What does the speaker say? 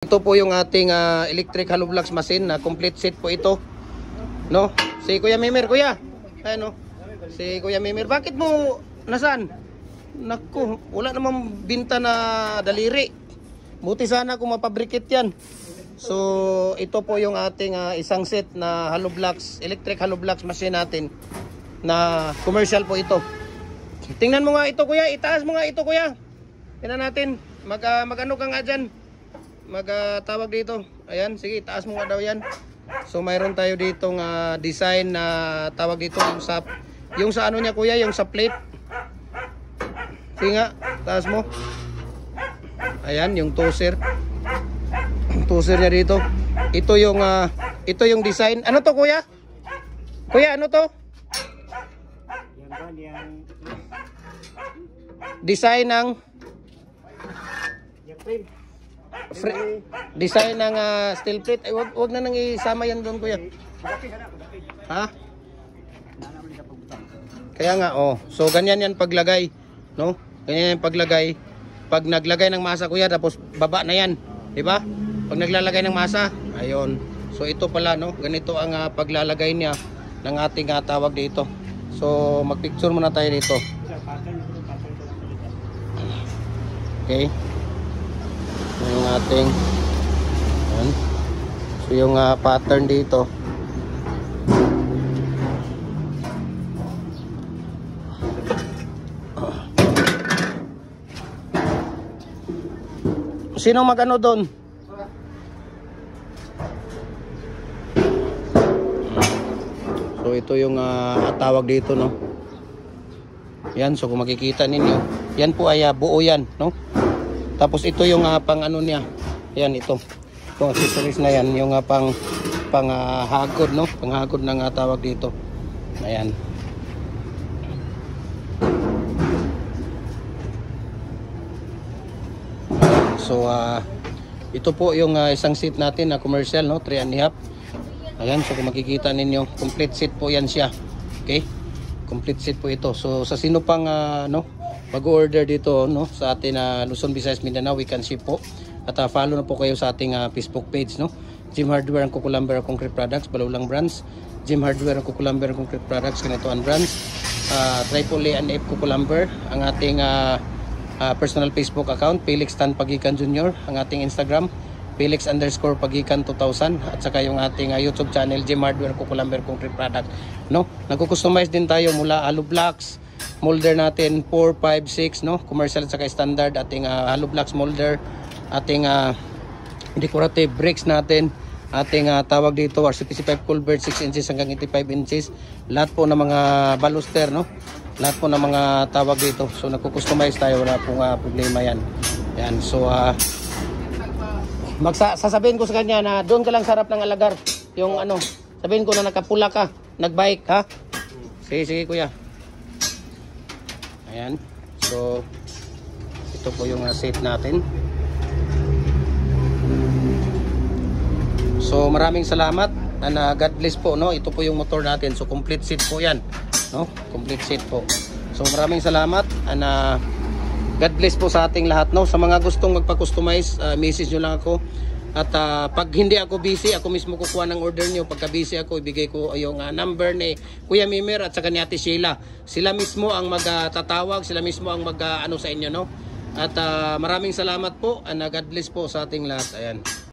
Ito po yung ating electric hollow blocks machine na complete set po ito. No? Si Kuya Mimir, Kuya. Ano? Si Kuya Mimir, bakit mo nasaan? Naku, wala namang binta na daliri. Buti sana kung mapabrikit yan. So, ito po yung ating isang set na hollow blocks, electric hollow blocks machine natin na commercial po ito. Tingnan mo nga ito, Kuya. Itaas mo nga ito, Kuya. Tingnan natin. Mag-ano ka nga dyan. Tawag dito. Ayan, sige, itaas mo nga daw yan. So, mayroon tayo ditong design na tawag dito yung sa ano niya, Kuya, yung sa plate. Sige nga, taas mo. Ayan, yung toaster. Toaster niya dito. Ito yung design. Ano to, Kuya? Kuya, ano to? Design ng design ng steel plate. Ay, wag na nang isama yan doon, Kuya. Ha? Kaya nga, oh. So, ganyan yan paglagay. No? Ganyan yan paglagay. Pag naglagay ng masa, Kuya, tapos baba na yan. Diba? Pag naglalagay ng masa, ayun. So, ito pala, no? Ganito ang paglalagay niya ng ating tawag dito. So, magpicture muna tayo dito. Okay. Yung ating ayan. So yung pattern dito. Sino mag-ano doon? So ito yung tawag dito, no? Yan, so kung makikita ninyo, yan po ay buo yan, no? Tapos ito yung pang ano niya. Yan, ito. Itong accessories na yan, yung pang hagod, no? Pang hagod ng tawag dito. Ayan. So ito po yung isang seat natin na commercial, no? 3.5. Ayan, so kung makikita ninyo, complete seat po yan siya. Okay? Complete set po ito. So sa sino pang mag-order dito, no, sa atin Luzon, Visayas, Mindanao, we can ship po. At follow na po kayo sa ating Facebook page, no. Jim Hardware and Kukulamber Concrete Products, Balulang Brands. Jim Hardware and Kukulamber Concrete Products, Kanatuan Brands. Triple A and F Kukulamber, ang ating personal Facebook account, Felix Tan Pagikan Jr., ang ating Instagram, Felix_Pagikan 2000, at saka yung ating YouTube channel, Jim Hardware Kukulamber Concrete Product, no? Nagko-customize din tayo mula hollow blocks, molder natin 4, 5, 6, no? Commercial at saka standard, ating hollow blocks molder, ating decorative bricks natin, ating tawag dito RCPC5 culvert 6 inches hanggang 85 inches, lahat po ng mga baluster, no? Lahat po ng mga tawag dito. So nagko-customize tayo, wala pong problema yan. Yan, so sasabihin ko sa kanya na doon ka lang sarap ng alagar. Yung sabihin ko na nakapula ka, nagbike, ha? Sige, Kuya. Ayan. So, ito po yung set natin. So, maraming salamat. And God bless po, no? Ito po yung motor natin. So, complete set po yan. No? Complete set po. So, maraming salamat. And God bless po sa ating lahat, no? Sa mga gustong magpa-customize, message nyo lang ako. At pag hindi ako busy, ako mismo kukuha ng order nyo. Pagka busy ako, ibigay ko yung number ni Kuya Mimir at saka ni Ate Sheila. Sila mismo ang magtatawag, sila mismo ang sa inyo, no? At maraming salamat po, and God bless po sa ating lahat. Ayan.